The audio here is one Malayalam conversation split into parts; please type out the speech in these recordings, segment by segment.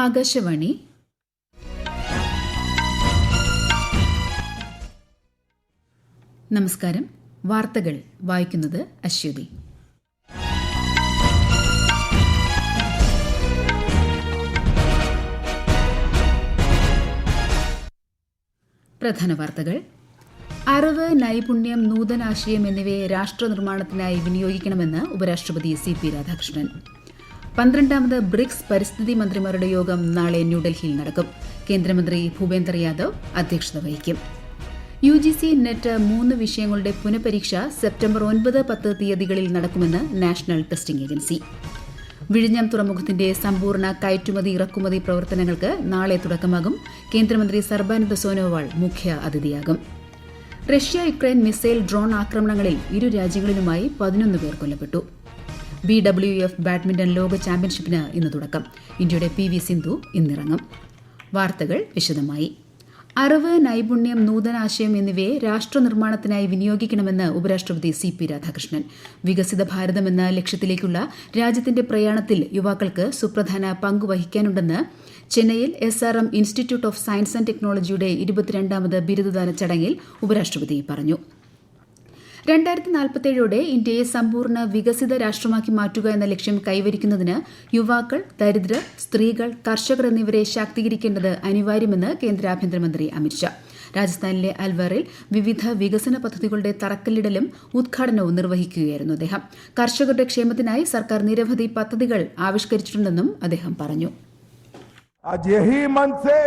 ആകാശവാണി. നമസ്കാരം. വാർത്തകൾ വായിക്കുന്നത് അശ്വതി. പ്രധാന വാർത്തകൾ. അറിവ്, നൈപുണ്യം, നൂതനാശയം എന്നിവയെ രാഷ്ട്ര നിർമ്മാണത്തിനായി വിനിയോഗിക്കണമെന്ന് ഉപരാഷ്ട്രപതി CP രാധാകൃഷ്ണൻ. 12ാമത് ബ്രിക്സ് പരിസ്ഥിതി മന്ത്രിമാരുടെ യോഗം നാളെ ന്യൂഡൽഹിയിൽ നടക്കും. കേന്ദ്രമന്ത്രി ഭൂപേന്ദർ യാദവ് അധ്യക്ഷത വഹിക്കും. UGC നെറ്റ് 3 വിഷയങ്ങളുടെ പുനഃപരീക്ഷ സെപ്റ്റംബർ 9-10 തീയതികളിൽ നടക്കുമെന്ന് നാഷണൽ ടെസ്റ്റിംഗ് ഏജൻസി. വിഴിഞ്ഞം തുറമുഖത്തിന്റെ സമ്പൂർണ്ണ കയറ്റുമതി ഇറക്കുമതി പ്രവർത്തനങ്ങൾക്ക് നാളെ തുടക്കമാകും. കേന്ദ്രമന്ത്രി സർബാനന്ദ സോനോവാൾ മുഖ്യ അതിഥിയാകും. റഷ്യ യുക്രൈൻ മിസൈൽ ഡ്രോൺ ആക്രമണങ്ങളിൽ ഇരു രാജ്യങ്ങളിലുമായി 11 പേർ കൊല്ലപ്പെട്ടു. BWF ബാഡ്മിന്റൺ ലോക ചാമ്പ്യൻഷിപ്പിന് ഇന്ന് തുടക്കം. ഇന്ത്യയുടെ PV സിന്ധു ഇന്നിറങ്ങും. വാർത്തകൾ വിശദമായി. അറിവ്, നൈപുണ്യം, നൂതനാശയം എന്നിവയെ രാഷ്ട്ര നിർമ്മാണത്തിനായി വിനിയോഗിക്കണമെന്ന് ഉപരാഷ്ട്രപതി CP രാധാകൃഷ്ണൻ. വികസിത ഭാരതം എന്ന ലക്ഷ്യത്തിലേക്കുള്ള രാജ്യത്തിന്റെ പ്രയാണത്തിൽ യുവാക്കൾക്ക് സുപ്രധാന പങ്ക് വഹിക്കാനുണ്ടെന്ന് ചെന്നൈയിൽ SRM institute of science and ടെക്നോളജിയുടെ 22ാമത് ബിരുദദാന ചടങ്ങിൽ ഉപരാഷ്ട്രപതി പറഞ്ഞു. 2047ഓടെ ഇന്ത്യയെ സമ്പൂർണ്ണ വികസിത രാഷ്ട്രമാക്കി മാറ്റുക എന്ന ലക്ഷ്യം കൈവരിക്കുന്നതിന് യുവാക്കൾ, ദരിദ്രർ, സ്ത്രീകൾ, കർഷകർ എന്നിവരെ ശാക്തീകരിക്കേണ്ടത് അനിവാര്യമെന്ന് കേന്ദ്ര ആഭ്യന്തരമന്ത്രി അമിത്ഷാ. രാജസ്ഥാനിലെ അൽവാറിൽ വിവിധ വികസന പദ്ധതികളുടെ തറക്കല്ലിടലും ഉദ്ഘാടനവും നിർവഹിക്കുകയായിരുന്നു അദ്ദേഹം. കർഷകരുടെ ക്ഷേമത്തിനായി സർക്കാർ നിരവധി പദ്ധതികൾ ആവിഷ്കരിച്ചിട്ടുണ്ടെന്നും അദ്ദേഹം പറഞ്ഞു. आज यही मन से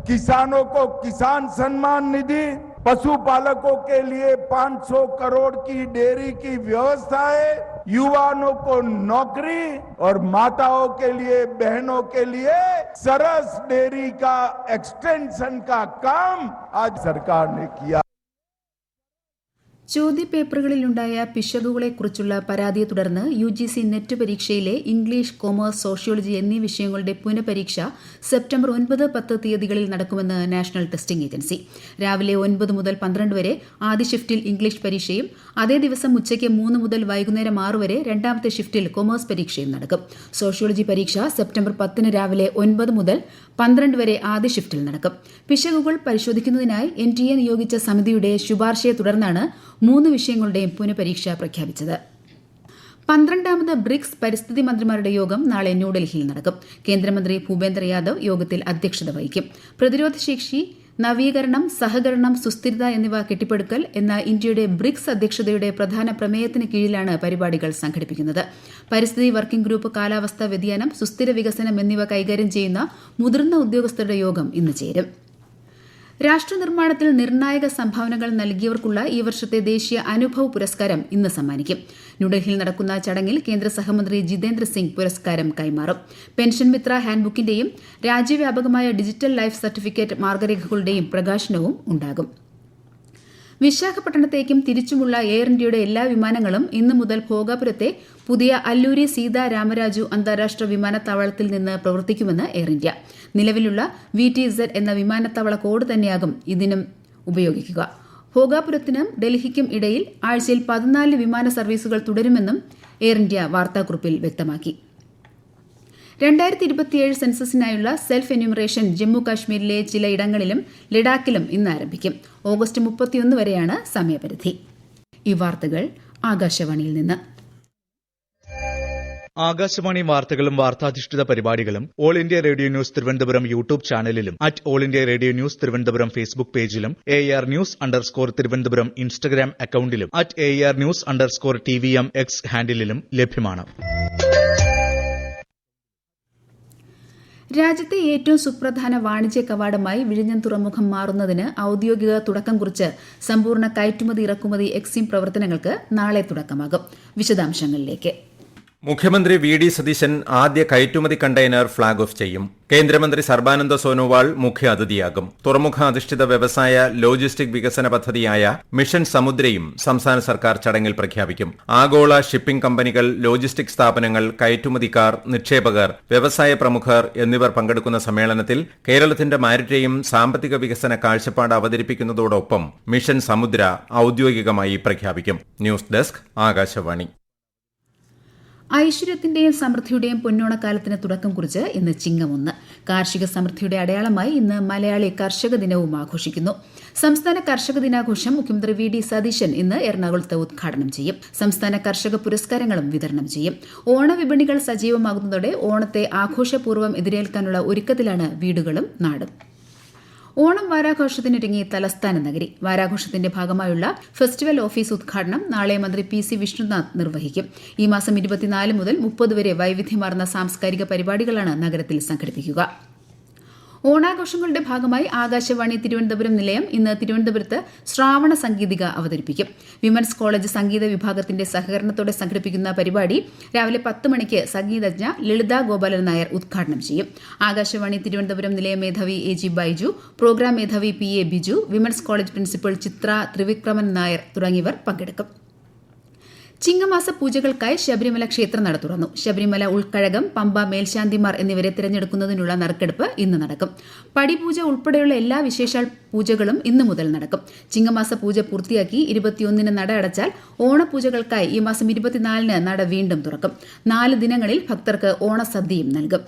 किसानों को किसान सम्मान निधि, पशुपालकों के लिए 500 करोड़ की डेयरी की व्यवस्था है, युवाओं को नौकरी और माताओं के लिए, बहनों के लिए सरस डेयरी का एक्सटेंशन का काम आज सरकार ने किया. ചോദ്യപേപ്പറുകളിലുണ്ടായ പിശകുകളെക്കുറിച്ചുള്ള പരാതിയെ തുടർന്ന് UGC നെറ്റ് പരീക്ഷയിലെ ഇംഗ്ലീഷ്, കൊമേഴ്സ്, സോഷ്യോളജി എന്നീ വിഷയങ്ങളുടെ പുനഃപരീക്ഷ സെപ്റ്റംബർ 9-10 തീയതികളിൽ നടക്കുമെന്ന് നാഷണൽ ടെസ്റ്റിംഗ് ഏജൻസി. രാവിലെ 9 മുതൽ 12 വരെ ആദ്യ ഷിഫ്റ്റിൽ ഇംഗ്ലീഷ് പരീക്ഷയും അതേ ദിവസം ഉച്ചയ്ക്ക് 3 മുതൽ വൈകുന്നേരം 6 വരെ രണ്ടാമത്തെ ഷിഫ്റ്റിൽ കൊമേഴ്സ് പരീക്ഷയും നടക്കും. സോഷ്യോളജി പരീക്ഷ സെപ്റ്റംബർ 10 രാവിലെ 9 മുതൽ 12 വരെ ആദ്യ ഷിഫ്റ്റിൽ നടക്കും. പിശകുകൾ പരിശോധിക്കുന്നതിനായി NTA നിയോഗിച്ച സമിതിയുടെ ശുപാർശയെ തുടർന്നാണ് 3 വിഷയങ്ങളുടെയും പുനഃപരീക്ഷ പ്രഖ്യാപിച്ചത്. 12ാമത് ബ്രിക്സ് പരിസ്ഥിതി മന്ത്രിമാരുടെ യോഗം നാളെ ന്യൂഡൽഹിയിൽ നടക്കും. കേന്ദ്രമന്ത്രി ഭൂപേന്ദർ യാദവ് യോഗത്തിൽ അധ്യക്ഷത വഹിക്കും. പ്രതിരോധശേഷി, നവീകരണം, സഹകരണം, സുസ്ഥിരത എന്നിവ കെട്ടിപ്പടുക്കൽ എന്ന ഇന്ത്യയുടെ ബ്രിക്സ് അധ്യക്ഷതയുടെ പ്രധാന പ്രമേയത്തിന് കീഴിലാണ് പരിപാടികൾ സംഘടിപ്പിക്കുന്നത്. പരിസ്ഥിതി വർക്കിംഗ് ഗ്രൂപ്പ്, കാലാവസ്ഥാ വ്യതിയാനം, സുസ്ഥിര വികസനം എന്നിവ കൈകാര്യം ചെയ്യുന്ന മുതിർന്ന ഉദ്യോഗസ്ഥരുടെ യോഗം ഇന്ന് ചേരും. രാഷ്ട്രനിർമ്മാണത്തിൽ നിർണായക സംഭാവനകൾ നൽകിയവർക്കുള്ള ഈ വർഷത്തെ ദേശീയ അനുഭവ് പുരസ്കാരം ഇന്ന് സമ്മാനിക്കും. ന്യൂഡൽഹിയിൽ നടക്കുന്ന ചടങ്ങിൽ കേന്ദ്ര സഹമന്ത്രി ജിതേന്ദ്ര സിംഗ് പുരസ്കാരം കൈമാറും. പെൻഷൻ മിത്ര ഹാൻഡ്ബുക്കിന്റെയും രാജ്യവ്യാപകമായ ഡിജിറ്റൽ ലൈഫ് സർട്ടിഫിക്കറ്റ് മാർഗരേഖകളുടെയും പ്രകാശനവും ഉണ്ടാകും. വിശാഖപട്ടണത്തേക്കും തിരിച്ചുമുള്ള എയർ ഇന്ത്യയുടെ എല്ലാ വിമാനങ്ങളും ഇന്നു മുതൽ ഭോഗാപുരത്തെ പുതിയ അല്ലൂരി സീതാ രാമരാജു അന്താരാഷ്ട്ര വിമാനത്താവളത്തിൽ നിന്ന് പ്രവർത്തിക്കുമെന്ന് എയർ ഇന്ത്യ. നിലവിലുള്ള VTZ എന്ന വിമാനത്താവള കോഡ് തന്നെയാകും ഇതിനും ഉപയോഗിക്കുക. ഭോഗാപുരത്തിനും ഡൽഹിക്കും ഇടയിൽ ആഴ്ചയിൽ 14 വിമാന സർവീസുകൾ തുടരുമെന്നും എയർ ഇന്ത്യ വാർത്താക്കുറിപ്പിൽ വ്യക്തമാക്കി. 2027 സെൻസസിനായുള്ള സെൽഫ് എന്യൂമറേഷൻ ജമ്മു കാശ്മീരിലെ ചില ഇടങ്ങളിലും ലഡാക്കിലും ഇന്ന് ആരംഭിക്കും. ഓഗസ്റ്റ് 31 വരെയാണ് സമയപരിധി. ഈ വാർത്തകൾ ആകാശവാണിയിൽ നിന്ന്. ആകാശവാണി വാർത്തകളും വാർത്താധിഷ്ഠിത പരിപാടികളും all India radio news Thiruvananthapuram YouTube ചാനലിലും all India radio news Thiruvananthapuram Facebook പേജിലും AR News_ തിരുവനന്തപുരം ഇൻസ്റ്റഗ്രാം അക്കൌണ്ടിലും AR News_TVM X ഹാൻഡിലും ലഭ്യമാണ്. രാജ്യത്തെ ഏറ്റവും സുപ്രധാന വാണിജ്യ കവാടമായി വിഴിഞ്ഞം തുറമുഖം മാറുന്നതിന് ഔദ്യോഗിക തുടക്കം കുറിച്ച് സമ്പൂർണ്ണ കയറ്റുമതി ഇറക്കുമതി എക്സിം പ്രവർത്തനങ്ങൾക്ക് നാളെ തുടക്കമാകും. വിശദാംശങ്ങളിലേക്ക്. മുഖ്യമന്ത്രി VD സതീശൻ ആദ്യ കയറ്റുമതി കണ്ടെയ്നർ ഫ്ളാഗ് ഓഫ് ചെയ്യും. കേന്ദ്രമന്ത്രി സർബാനന്ദ സോനോവാൾ മുഖ്യ അതിഥിയാകും. തുറമുഖ അധിഷ്ഠിത വ്യവസായ ലോജിസ്റ്റിക് വികസന പദ്ധതിയായ മിഷൻ സമുദ്രയും സംസ്ഥാന സർക്കാർ ചടങ്ങിൽ പ്രഖ്യാപിക്കും. ആഗോള ഷിപ്പിംഗ് കമ്പനികൾ, ലോജിസ്റ്റിക് സ്ഥാപനങ്ങൾ, കയറ്റുമതിക്കാർ, നിക്ഷേപകർ, വ്യവസായ പ്രമുഖർ എന്നിവർ പങ്കെടുക്കുന്ന സമ്മേളനത്തിൽ കേരളത്തിന്റെ മാരിടൈം സാമ്പത്തിക വികസന കാഴ്ചപ്പാട് അവതരിപ്പിക്കുന്നതോടൊപ്പം മിഷൻ സമുദ്ര ഔദ്യോഗികമായി പ്രഖ്യാപിക്കും. News desk, Akashvani. ഐശ്വര്യത്തിന്റെയും സമൃദ്ധിയുടെയും പൊന്നോണക്കാലത്തിന് തുടക്കം കുറിച്ച് ഇന്ന് ചിങ്ങം 1. കാർഷിക സമൃദ്ധിയുടെ അടയാളമായി ഇന്ന് മലയാളി കർഷക ദിനവും ആഘോഷിക്കുന്നു. സംസ്ഥാന കർഷക ദിനാഘോഷം മുഖ്യമന്ത്രി വി.ഡി. സതീശൻ ഇന്ന് എറണാകുളത്ത് ഉദ്ഘാടനം ചെയ്യും. സംസ്ഥാന കർഷക പുരസ്കാരങ്ങളും വിതരണം ചെയ്യും. ഓണവിപണികൾ സജീവമാകുന്നതോടെ ഓണത്തെ ആഘോഷപൂർവ്വം എതിരേൽക്കാനുള്ള ഒരുക്കത്തിലാണ് വീടുകളും നാടും. ഓണം വാരാഘോഷത്തിനൊരുങ്ങി തലസ്ഥാന നഗരി. വാരാഘോഷത്തിന്റെ ഭാഗമായുള്ള ഫെസ്റ്റിവൽ ഓഫീസ് ഉദ്ഘാടനം നാളെ മന്ത്രി പി.സി. വിഷ്ണുനാഥ് നിർവഹിക്കും. ഈ മാസം 24 മുതൽ 30 വരെ വൈവിധ്യമാർന്ന സാംസ്കാരിക പരിപാടികളാണ് നഗരത്തിൽ സംഘടിപ്പിക്കുക. ഓണാഘോഷങ്ങളുടെ ഭാഗമായി ആകാശവാണി തിരുവനന്തപുരം നിലയം ഇന്ന് തിരുവനന്തപുരത്ത് ശ്രാവണ സംഗീതിക അവതരിപ്പിക്കും. വിമൻസ് കോളേജ് സംഗീത വിഭാഗത്തിന്റെ സഹകരണത്തോടെ സംഘടിപ്പിക്കുന്ന പരിപാടി രാവിലെ 10 മണിക്ക് സംഗീതജ്ഞ ലളിത ഗോപാലൻ നായർ ഉദ്ഘാടനം ചെയ്യും. ആകാശവാണി തിരുവനന്തപുരം നിലയം മേധാവി എ.ജി. ബൈജു, പ്രോഗ്രാം മേധാവി P A. Biju, women's college principal Chitra Trivikraman Nair തുടങ്ങിയവർ പങ്കെടുക്കും. ചിങ്ങമാസ പൂജകൾക്കായി ശബരിമല ക്ഷേത്രനട തുറന്നു. ശബരിമല ഉൾക്കഴകം, പമ്പ മേൽശാന്തിമാർ എന്നിവരെ തിരഞ്ഞെടുക്കുന്നതിനുള്ള നറുക്കെടുപ്പ് ഇന്ന് നടക്കും. പടിപൂജ ഉൾപ്പെടെയുള്ള എല്ലാ വിശേഷാൽ പൂജകളും ഇന്നു മുതൽ നടക്കും. ചിങ്ങമാസ പൂജ പൂർത്തിയാക്കി 21-ന് നട അടച്ചാൽ ഓണപൂജകൾക്കായി ഈ മാസം 24-ന് നട വീണ്ടും തുറക്കും. 4 ദിനങ്ങളിൽ ഭക്തർക്ക് ഓണസദ്യയും നൽകും.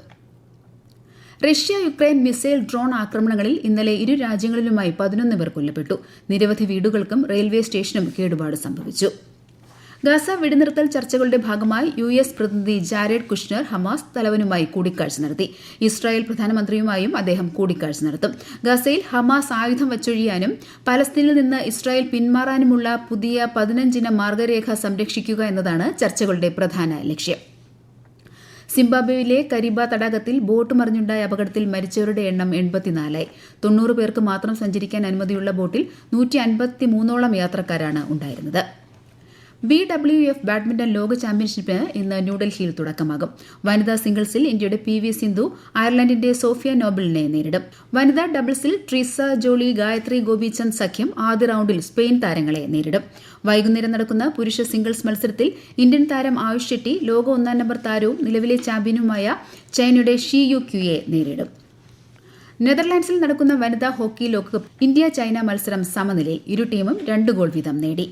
റഷ്യ യുക്രൈൻ മിസൈൽ ഡ്രോൺ ആക്രമണങ്ങളിൽ ഇന്നലെ ഇരു രാജ്യങ്ങളിലുമായി 11 പേർ കൊല്ലപ്പെട്ടു. നിരവധി വീടുകൾക്കും റെയിൽവേ സ്റ്റേഷനും കേടുപാട് സംഭവിച്ചു. ഗാസ വെടിനിർത്തൽ ചർച്ചകളുടെ ഭാഗമായി US പ്രതിനിധി ജാരേഡ് കുഷ്നർ ഹമാസ് തലവനുമായി കൂടിക്കാഴ്ച നടത്തി. ഇസ്രായേൽ പ്രധാനമന്ത്രിയുമായും അദ്ദേഹം കൂടിക്കാഴ്ച നടത്തും. ഗാസയിൽ ഹമാസ് ആയുധം വച്ചൊഴിയാനും പലസ്തീനിൽ നിന്ന് ഇസ്രായേൽ പിന്മാറാനുമുള്ള പുതിയ 15-ഇന മാർഗരേഖ സംരക്ഷിക്കുക എന്നതാണ് ചർച്ചകളുടെ പ്രധാന ലക്ഷ്യം. സിംബാബ്വേയിലെ കരീബ തടാകത്തിൽ ബോട്ട് മറിഞ്ഞുണ്ടായ അപകടത്തിൽ മരിച്ചവരുടെ എണ്ണം 84. 90 പേർക്ക് മാത്രം സഞ്ചരിക്കാൻ അനുമതിയുള്ള ബോട്ടിൽ 153ഓളം യാത്രക്കാരാണ് ഉണ്ടായിരുന്നത്. BWF ബാഡ്മിന്റൺ ലോക ചാമ്പ്യൻഷിപ്പിന് ഇന്ന് ന്യൂഡൽഹിയിൽ തുടക്കമാകും. വനിതാ സിംഗിൾസിൽ ഇന്ത്യയുടെ PV സിന്ധു അയർലൻഡിന്റെ സോഫിയ നോബലിനെ നേരിടും. വനിതാ ഡബിൾസിൽ ട്രീസ ജോളി ഗായത്രി ഗോപിചന്ദ് സഖ്യം ആദ്യ റൌണ്ടിൽ സ്പെയിൻ താരങ്ങളെ നേരിടും. വൈകുന്നേരം നടക്കുന്ന പുരുഷ സിംഗിൾസ് മത്സരത്തിൽ ഇന്ത്യൻ താരം ആയുഷ് ഷെട്ടി ലോക 1-ാം നമ്പർ താരവും നിലവിലെ ചാമ്പ്യനുമായ ചൈനയുടെ ഷിയു ക്യുയെ നേരിടും. നെതർലാൻഡ്സിൽ നടക്കുന്ന വനിതാ ഹോക്കി ലോകകപ്പ് ഇന്ത്യ ചൈന മത്സരം സമനിലയിൽ. ഇരു ടീമും 2 ഗോൾ വീതം നേടി.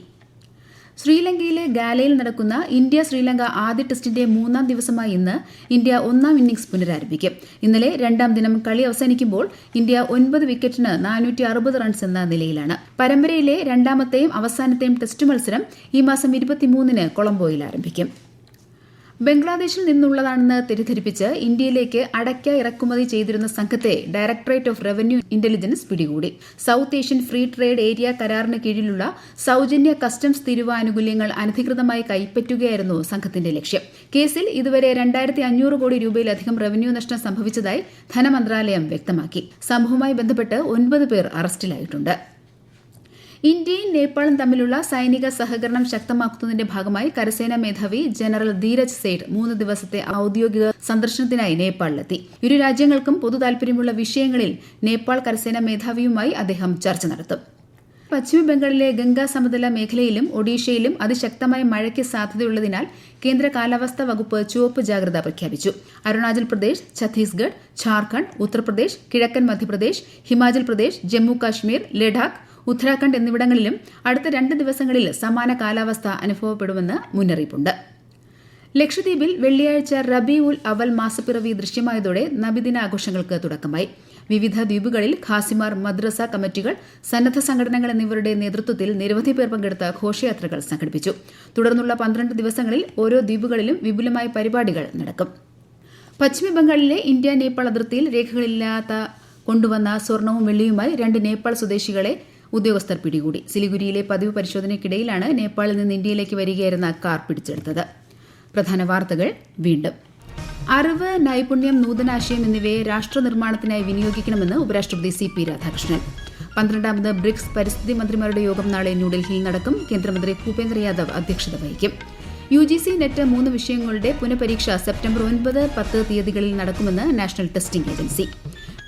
ശ്രീലങ്കയിലെ ഗാലയിൽ നടക്കുന്ന ഇന്ത്യ ശ്രീലങ്ക ആദ്യ ടെസ്റ്റിന്റെ 3-ാം ദിവസമായ ഇന്ന് ഇന്ത്യ 1-ാം ഇന്നിംഗ്സ് പുനരാരംഭിക്കും. ഇന്നലെ 2-ാം ദിനം കളി അവസാനിക്കുമ്പോൾ ഇന്ത്യ 9 വിക്കറ്റിന് 460 റൺസ് എന്ന നിലയിലാണ്. പരമ്പരയിലെ 2ാമത്തെയും അവസാനത്തെയും ടെസ്റ്റ് മത്സരം ഈ മാസം 23-ന് കൊളംബോയിൽ ആരംഭിക്കും. ബംഗ്ലാദേശിൽ നിന്നുള്ളതാണെന്ന് തെറ്റിദ്ധരിപ്പിച്ച് ഇന്ത്യയിലേക്ക് അടയ്ക്ക ഇറക്കുമതി ചെയ്തിരുന്ന സംഘത്തെ ഡയറക്ടറേറ്റ് ഓഫ് റവന്യൂ ഇന്റലിജൻസ് പിടികൂടി. South Asian free trade area കരാറിന് കീഴിലുള്ള സൌജന്യ കസ്റ്റംസ് തീരുവാനുകൂല്യങ്ങൾ അനധികൃതമായി കൈപ്പറ്റുകയായിരുന്നു സംഘത്തിന്റെ ലക്ഷ്യം. കേസിൽ ഇതുവരെ 2500 കോടി രൂപയിലധികം റവന്യൂ നഷ്ടം സംഭവിച്ചതായി ധനമന്ത്രാലയം വ്യക്തമാക്കി. സംഭവവുമായി ബന്ധപ്പെട്ട് 9 പേർ അറസ്റ്റിലായിട്ടുണ്ട്. ഇന്ത്യയും നേപ്പാളും തമ്മിലുള്ള സൈനിക സഹകരണം ശക്തമാക്കുന്നതിന്റെ ഭാഗമായി കരസേനാ മേധാവി ജനറൽ ധീരജ് സേഠ് 3 ദിവസത്തെ ഔദ്യോഗിക സന്ദർശനത്തിനായി നേപ്പാളിലെത്തി. ഇരു രാജ്യങ്ങൾക്കും പൊതു താൽപര്യമുള്ള വിഷയങ്ങളിൽ നേപ്പാൾ കരസേനാ മേധാവിയുമായി അദ്ദേഹം ചർച്ച നടത്തും. പശ്ചിമബംഗാളിലെ ഗംഗാ സമതല മേഖലയിലും ഒഡീഷയിലും അതിശക്തമായ മഴയ്ക്ക് സാധ്യതയുള്ളതിനാൽ കേന്ദ്ര കാലാവസ്ഥാ വകുപ്പ് ചുവപ്പ് ജാഗ്രത പ്രഖ്യാപിച്ചു. അരുണാചൽ പ്രദേശ്, ഛത്തീസ്ഗഡ്, ഝാർഖണ്ഡ്, ഉത്തർപ്രദേശ്, കിഴക്കൻ മധ്യപ്രദേശ്, ഹിമാചൽ പ്രദേശ്, ജമ്മു കാശ്മീർ, ലഡാക്ക്, ഉത്തരാഖണ്ഡ് എന്നിവിടങ്ങളിലും അടുത്ത 2 ദിവസങ്ങളിൽ സമാന കാലാവസ്ഥ അനുഭവപ്പെടുമെന്ന് മുന്നറിയിപ്പുണ്ട്. ലക്ഷദ്വീപിൽ വെള്ളിയാഴ്ച റബി ഉൽ അവൽ മാസപ്പിറവി ദൃശ്യമായതോടെ നബിദിനാഘോഷങ്ങൾക്ക് തുടക്കമായി. വിവിധ ദ്വീപുകളിൽ ഖാസിമാർ, മദ്രസ കമ്മിറ്റികൾ, സന്നദ്ധ സംഘടനകൾ എന്നിവരുടെ നേതൃത്വത്തിൽ നിരവധി പേർ പങ്കെടുത്ത ഘോഷയാത്രകൾ സംഘടിപ്പിച്ചു. തുടർന്നുള്ള 12 ദിവസങ്ങളിൽ ഓരോ ദ്വീപുകളിലും വിപുലമായ പരിപാടികൾ നടക്കും. പശ്ചിമബംഗാളിലെ ഇന്ത്യ നേപ്പാൾ അതിർത്തിയിൽ രേഖകളില്ലാത്ത കൊണ്ടുവന്ന സ്വർണവും വെള്ളിയുമായി 2 നേപ്പാൾ സ്വദേശികളെ ഉദ്യോഗസ്ഥർ പിടികൂടി. സിലിഗുരിയിലെ പതിവ് പരിശോധനയ്ക്കിടയിലാണ് നേപ്പാളിൽ നിന്ന് ഇന്ത്യയിലേക്ക് വരികയായിരുന്ന കാർ പിടിച്ചെടുത്തത്. പ്രധാന വാർത്തകൾ വീണ്ടും. അറിവ്, നൈപുണ്യം, നൂതനാശയം എന്നിവയെ രാഷ്ട്ര നിർമ്മാണത്തിനായി വിനിയോഗിക്കണമെന്ന് ഉപരാഷ്ട്രപതി CP രാധാകൃഷ്ണൻ. 12ാമത് ബ്രിക്സ് പരിസ്ഥിതി മന്ത്രിമാരുടെ യോഗം നാളെ ന്യൂഡൽഹിയിൽ നടക്കും. കേന്ദ്രമന്ത്രി ഭൂപേന്ദ്ര യാദവ് അധ്യക്ഷത വഹിക്കും. UGC നെറ്റ് 3 വിഷയങ്ങളുടെ പുനഃപരീക്ഷ സെപ്റ്റംബർ 9, 10 തീയതികളിൽ നടക്കുമെന്ന് നാഷണൽ ടെസ്റ്റിംഗ് ഏജൻസി.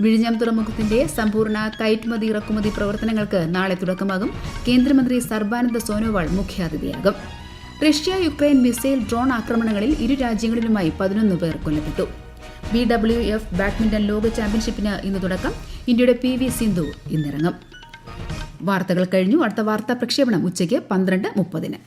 വിഴിഞ്ഞം തുറമുഖത്തിന്റെ സമ്പൂർണ്ണ കയറ്റുമതി ഇറക്കുമതി പ്രവർത്തനങ്ങൾക്ക് നാളെ തുടക്കമാകും. കേന്ദ്രമന്ത്രി സർബാനന്ദ സോനോവാൾ മുഖ്യാതിഥിയാകും. റഷ്യ യുക്രൈൻ മിസൈൽ ഡ്രോൺ ആക്രമണങ്ങളിൽ ഇരു രാജ്യങ്ങളിലുമായി 11 പേർ കൊല്ലപ്പെട്ടു. BWF ബാഡ്മിന്റൺ ലോക ചാമ്പ്യൻഷിപ്പിന് ഇന്ന് തുടക്കം. ഇന്ത്യയുടെ PV സിന്ധു ഇന്നിറങ്ങും. വാർത്തകൾ കഴിഞ്ഞു. അടുത്ത വാർത്താ പ്രക്ഷേപണം ഉച്ചയ്ക്ക് 12:30.